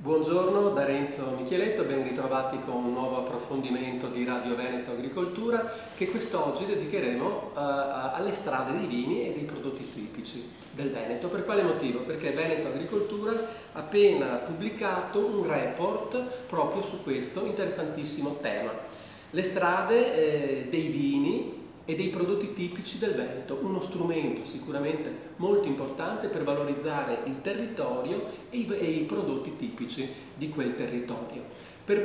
Buongiorno da Renzo Micheletto, ben ritrovati con un nuovo approfondimento di Radio Veneto Agricoltura che quest'oggi dedicheremo alle strade dei vini e dei prodotti tipici del Veneto. Per quale motivo? Perché Veneto Agricoltura ha appena pubblicato un report proprio su questo interessantissimo tema. Le strade dei vini e dei prodotti tipici del Veneto, uno strumento sicuramente molto importante per valorizzare il territorio e i prodotti tipici di quel territorio. Per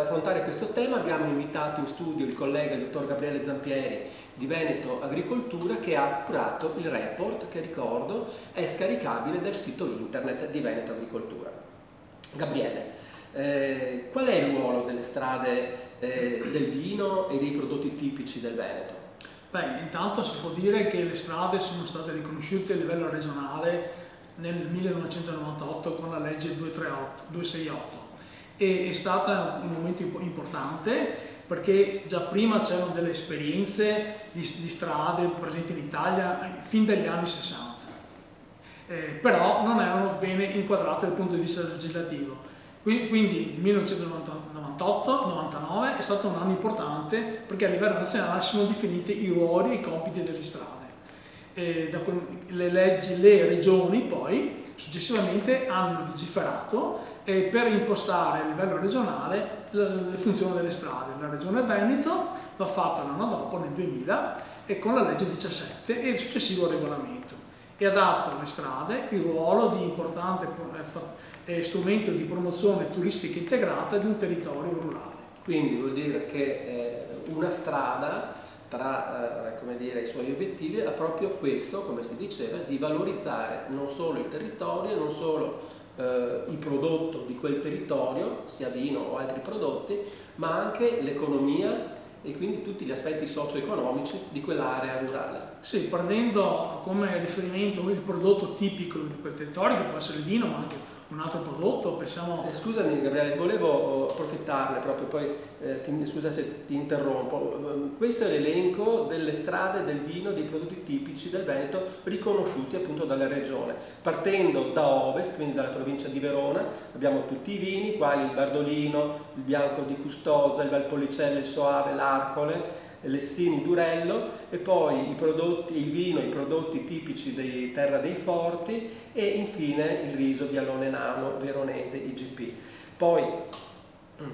affrontare questo tema abbiamo invitato in studio il collega il dottor Gabriele Zampieri di Veneto Agricoltura, che ha curato il report che, ricordo, è scaricabile dal sito internet di Veneto Agricoltura. Gabriele, qual è il ruolo delle strade del vino e dei prodotti tipici del Veneto? Beh, intanto si può dire che le strade sono state riconosciute a livello regionale nel 1998 con la legge 268 e è stato un momento importante perché già prima c'erano delle esperienze di strade presenti in Italia fin dagli anni 60, però non erano bene inquadrate dal punto di vista legislativo. Quindi il 1998-99 è stato un anno importante perché a livello nazionale si sono definiti i ruoli e i compiti delle strade. Le regioni poi successivamente hanno legiferato per impostare a livello regionale le funzioni delle strade. La regione Veneto l'ha fatta l'anno dopo, nel 2000, e con la legge 17 e il successivo regolamento, e ha dato alle strade il ruolo di importante strumento di promozione turistica integrata di un territorio rurale. Quindi vuol dire che una strada, tra i suoi obiettivi, ha proprio questo, come si diceva, di valorizzare non solo il territorio, non solo il prodotto di quel territorio, sia vino o altri prodotti, ma anche l'economia e quindi tutti gli aspetti socio-economici di quell'area rurale. Sì, prendendo come riferimento il prodotto tipico di quel territorio, che può essere il vino, ma anche un altro prodotto, pensiamo... Scusami Gabriele, volevo approfittarne proprio, poi scusa se ti interrompo. Questo è l'elenco delle strade del vino, dei prodotti tipici del Veneto riconosciuti appunto dalla regione. Partendo da ovest, quindi dalla provincia di Verona, abbiamo tutti i vini, quali il Bardolino, il Bianco di Custoza, il Valpolicella, il Soave, l'Arcole, Lessini, Durello, e poi il vino e i prodotti tipici di Terra dei Forti, e infine il riso Vialone Nano Veronese IGP. Poi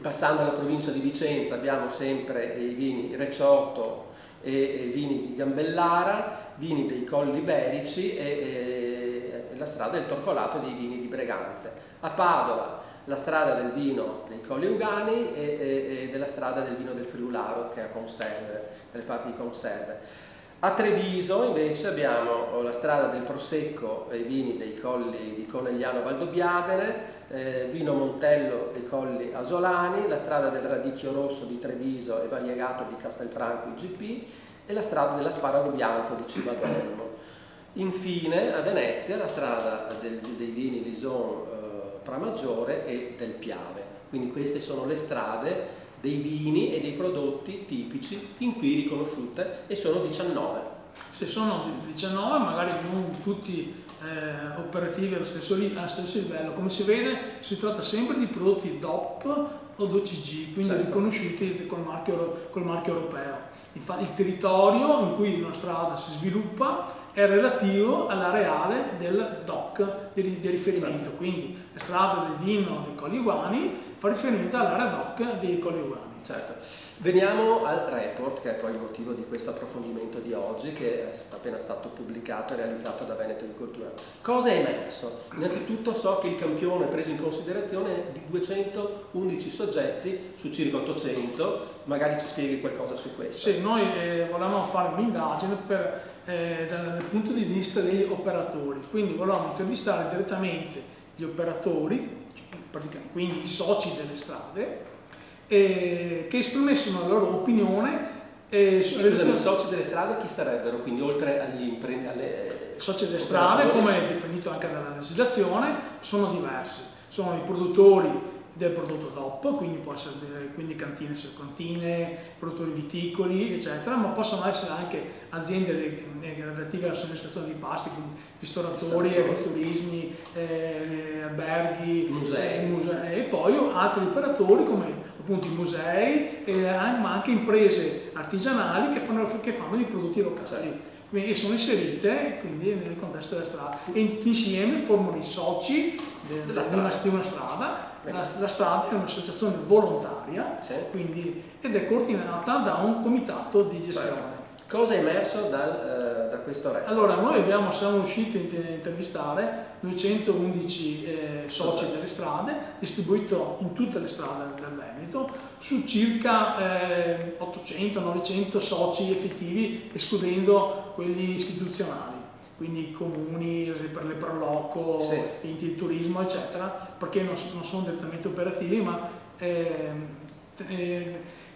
passando alla provincia di Vicenza abbiamo sempre i vini Recioto e vini di Gambellara, vini dei Colli Iberici e la strada del Torcolato dei vini di Breganze. A Padova la strada del vino dei Colli Euganei e della strada del vino del Friularo, che ha conserve, delle parti di conserve. A Treviso invece abbiamo la strada del Prosecco e i vini dei Colli di Conegliano Valdobbiadene, vino Montello e Colli Asolani, la strada del Radicchio Rosso di Treviso e Variegato di Castelfranco IGP e la strada dell'Asparago Bianco di Civadolmo. Infine a Venezia la strada dei vini Vison Pramaggiore e del Piave. Quindi queste sono le strade dei vini e dei prodotti tipici fin qui riconosciute, e sono 19. Se sono 19, magari non tutti operativi allo stesso livello. Come si vede, si tratta sempre di prodotti DOP o DOCG, quindi certo, riconosciuti col marchio europeo. Infatti il territorio in cui una strada si sviluppa è relativo all'areale del DOC di riferimento, certo. Quindi la strada del vino dei Colli Euganei fa riferimento all'area DOC dei Colli Euganei. Certo. Veniamo al report, che è poi il motivo di questo approfondimento di oggi, che è appena stato pubblicato e realizzato da Veneto Agricoltura. Cosa è emerso? Innanzitutto so che il campione preso in considerazione è di 211 soggetti su circa 800, magari ci spieghi qualcosa su questo. Sì, noi volevamo fare un'indagine dal punto di vista degli operatori, quindi volevamo intervistare direttamente gli operatori, quindi i soci delle strade, che esprimessero la loro opinione. Scusami, i soci delle strade chi sarebbero? Quindi oltre agli soci delle strade, come definito anche dalla legislazione, sono diversi. Sono i produttori del prodotto DOP, quindi può essere quindi cantine su cantine, produttori viticoli, eccetera, ma possono essere anche aziende relative alla somministrazione di pasti, quindi ristoratori, agriturismi, alberghi, musei, e poi altri operatori come appunto i musei, ma anche imprese artigianali che fanno dei prodotti locali. E sono inserite quindi nel contesto della strada e insieme formano i soci di una strada. La strada è un'associazione volontaria, sì, quindi, ed è coordinata da un comitato di gestione. Certo. Cosa è emerso da questo report? Allora, noi siamo riusciti a intervistare 211 soci delle strade, distribuito in tutte le strade del Veneto, su circa 800-900 soci effettivi, escludendo quelli istituzionali, quindi i comuni, per le Proloco, sì, enti di turismo, eccetera, perché non sono direttamente operativi, ma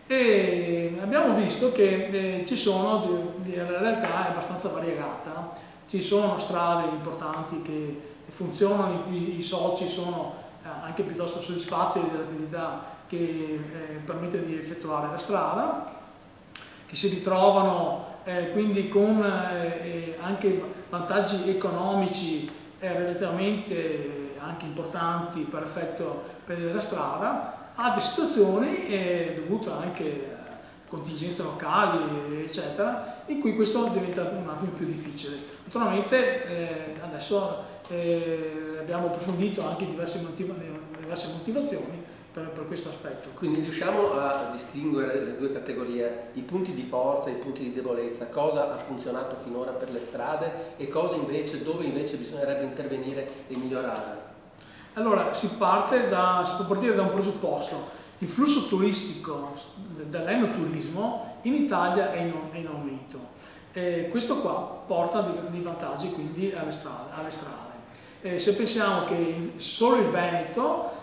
e abbiamo visto che la realtà è abbastanza variegata, ci sono strade importanti che funzionano, in cui i soci sono anche piuttosto soddisfatti dell'attività che permette di effettuare la strada, che si ritrovano quindi con anche vantaggi economici relativamente anche importanti per effetto della strada, a situazioni dovute anche a contingenze locali, eccetera, in cui questo diventa un attimo più difficile. Naturalmente adesso abbiamo approfondito anche diverse motivazioni per questo aspetto. Quindi riusciamo a distinguere le due categorie, i punti di forza e i punti di debolezza, cosa ha funzionato finora per le strade e cosa invece, dove invece bisognerebbe intervenire e migliorare? Allora, si può partire da un presupposto. Il flusso turistico dell'enoturismo in Italia è in aumento. Questo qua porta dei vantaggi quindi alle strade. Se pensiamo che solo il Veneto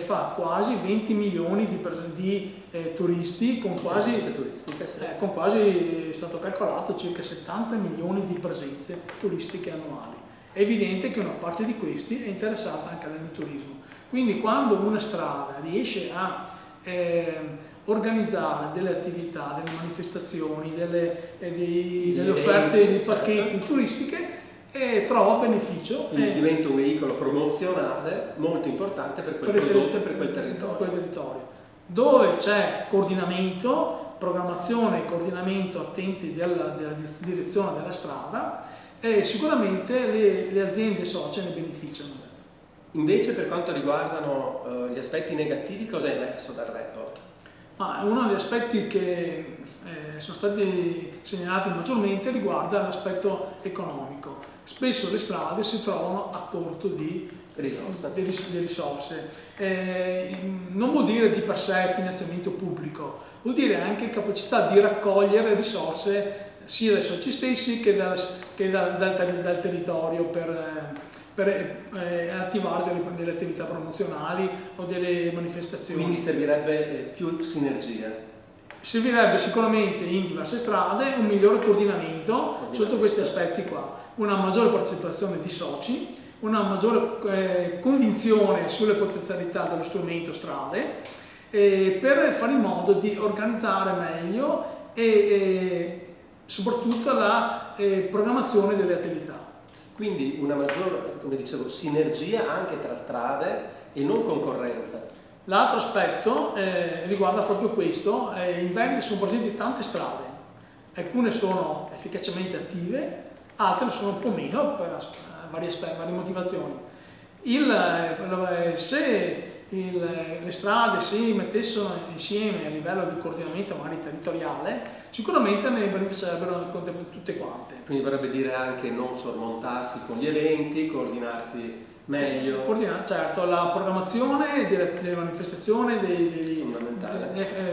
fa quasi 20 milioni di turisti, con quasi, è stato calcolato, circa 70 milioni di presenze turistiche annuali. È evidente che una parte di questi è interessata anche all'enoturismo. Quindi quando una strada riesce a organizzare delle attività, delle manifestazioni, delle offerte di pacchetti turistiche, trova beneficio. Quindi diventa un veicolo promozionale molto importante per quel prodotto e per quel territorio. Dove c'è coordinamento, programmazione e coordinamento attenti della direzione della strada, sicuramente le aziende socie ne beneficiano. Invece per quanto riguardano gli aspetti negativi, cosa è emerso dal report? Uno degli aspetti che sono stati segnalati maggiormente riguarda l'aspetto economico. Spesso le strade si trovano a corto di risorse. Non vuol dire di per sé finanziamento pubblico, vuol dire anche capacità di raccogliere risorse sia dai soci stessi che dal territorio per attivare delle attività promozionali o delle manifestazioni. Quindi servirebbe più sinergia? Servirebbe sicuramente in diverse strade un migliore coordinamento sotto questi aspetti qua, una maggiore partecipazione di soci, una maggiore convinzione sulle potenzialità dello strumento strade, per fare in modo di organizzare meglio e soprattutto la programmazione delle attività. Quindi una maggiore, come dicevo, sinergia anche tra strade e non concorrenza. L'altro aspetto riguarda proprio questo. In Veneto sono presenti tante strade, alcune sono efficacemente attive, altre sono un po' meno per varie motivazioni. Se le strade si mettessero insieme a livello di coordinamento magari territoriale, sicuramente ne beneficerebbero tutte quante. Quindi vorrebbe dire anche non sormontarsi con gli eventi, coordinarsi meglio. Certo, la programmazione delle manifestazioni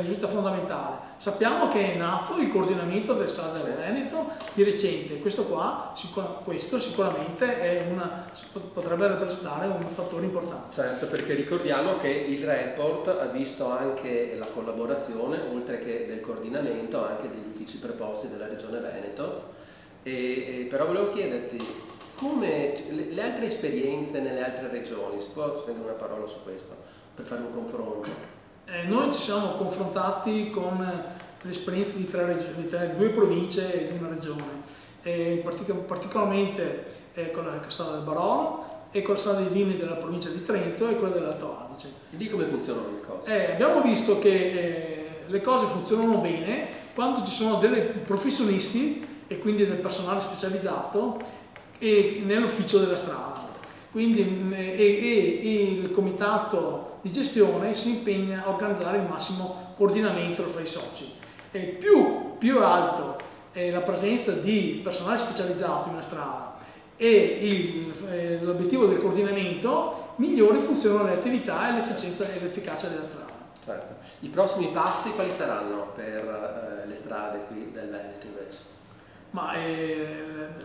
risulta fondamentale. Sappiamo che è nato il coordinamento delle strade del Veneto di recente, questo sicuramente potrebbe rappresentare un fattore importante. Certo, perché ricordiamo che il report ha visto anche la collaborazione, oltre che del coordinamento, anche degli uffici preposti della Regione Veneto, però volevo chiederti, come le altre esperienze nelle altre regioni, si può spendere una parola su questo per fare un confronto? Noi ci siamo confrontati con l'esperienza di due province e di una regione, particolarmente con la strada del Barolo e con la strada dei vini della provincia di Trento e quella dell'Alto Adige. E di come funzionano le cose? Abbiamo visto che le cose funzionano bene quando ci sono dei professionisti e quindi del personale specializzato nell'ufficio della strada. Quindi il comitato di gestione si impegna a organizzare il massimo coordinamento fra i soci. Più alto è la presenza di personale specializzato in una strada e l'obiettivo del coordinamento, migliori funzionano le attività e l'efficienza e l'efficacia della strada. Certo. I prossimi passi quali saranno per le strade qui del Veneto invece?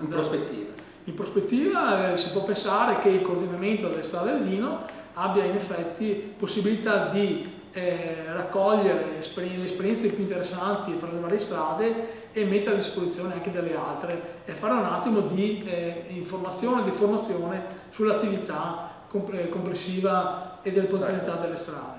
In prospettiva? In prospettiva si può pensare che il coordinamento delle strade del vino abbia in effetti possibilità di raccogliere le esperienze più interessanti fra le varie strade e mettere a disposizione anche delle altre e fare un attimo di informazione e di formazione sull'attività complessiva e delle potenzialità delle strade.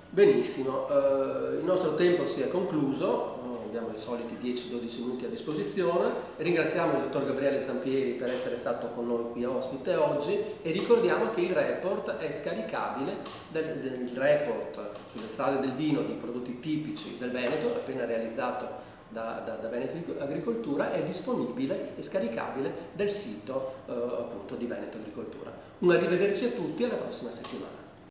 Benissimo, il nostro tempo si è concluso. Abbiamo i soliti 10-12 minuti a disposizione. Ringraziamo il dottor Gabriele Zampieri per essere stato con noi qui ospite oggi e ricordiamo che il report è scaricabile, il report sulle strade del vino di prodotti tipici del Veneto, appena realizzato da Veneto Agricoltura, è disponibile e scaricabile dal sito appunto di Veneto Agricoltura. Un arrivederci a tutti e alla prossima settimana.